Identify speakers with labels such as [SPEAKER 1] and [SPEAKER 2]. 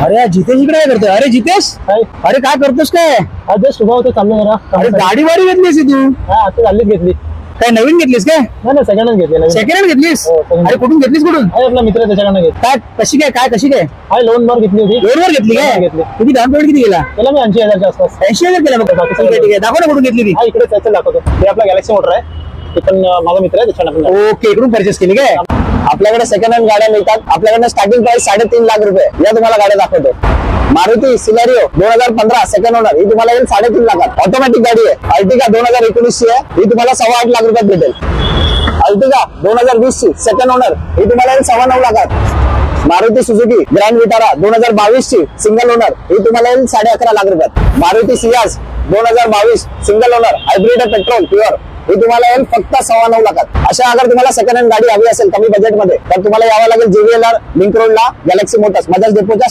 [SPEAKER 1] अरे जितेश इकडे काय करतोय? अरे जितेश, अरे काय करतोस काय?
[SPEAKER 2] जस्ट उभा होतो चाललो जरा.
[SPEAKER 1] अरे गाडी वाडी घेतलीस तू?
[SPEAKER 2] हा आता चाललीच घेतली.
[SPEAKER 1] काय नवीन घेतलीस काय?
[SPEAKER 2] नाही नाही सेकंड हँड घेतली.
[SPEAKER 1] सेकंड हँड घेतलीस?
[SPEAKER 2] हो, second hand.
[SPEAKER 1] अरे कुठून घेतलीस? कुठून?
[SPEAKER 2] आहे आपला मित्र त्याच्याकडनं घेतली.
[SPEAKER 1] काय कशी काय कशी काय?
[SPEAKER 2] आहे लोन वर घेतली होती.
[SPEAKER 1] लोनवर घेतली काय?
[SPEAKER 2] घेतली.
[SPEAKER 1] किती डाऊन पेमेंट किती गेला?
[SPEAKER 2] त्याला मी 80,000च्या आसपास.
[SPEAKER 1] 80,000 केला बघ. ठीक आहे, ठीक आहे. दाखव ना कुठून घेतली ती.
[SPEAKER 2] हा इकडे त्याचं दाखवतो. ते आपला गॅलेक्सी मोटर आहे. ते पण माझा मित्र आहे त्याच्याकडनं.
[SPEAKER 1] ओके, इकडून परचेस केली काय?
[SPEAKER 3] आपल्याकडे सेकंड हँड गाड्या मिळतात. आपल्याकडे स्टार्टिंग प्राइस 3.5 लाख रुपये. या तुम्हाला गाड्या दाखवतो. मारुती सिलेरियो 2015 सेकंड ओनर ही तुम्हाला येईल 3.5 लाखात. ऑटोमॅटिक गाडी आहे. अर्टिगा 2019 ची आहे, ही तुम्हाला 8.25 लाख रुपयात भेटेल. अर्टिगा 2020 ची सेकंड ओनर ही तुम्हाला येईल 9.25 लाखात. मारुती सुझुकी ग्रँड विटारा 2022 ची सिंगल ओनर ही तुम्हाला येईल 11.5 लाख रुपयात. Maruti Ciaz 2022 single owner hybrid petrol pure ही तुम्हाला येईल फक्त 9.25 लाखात. अशा अगर तुम्हाला सेकंड हँड गाडी हवी असेल कमी बजेटमध्ये तर तुम्हाला यावं लागेल JVLR लिंक रोडला गॅलेक्सी मोटर्स बजाज डेपोच्या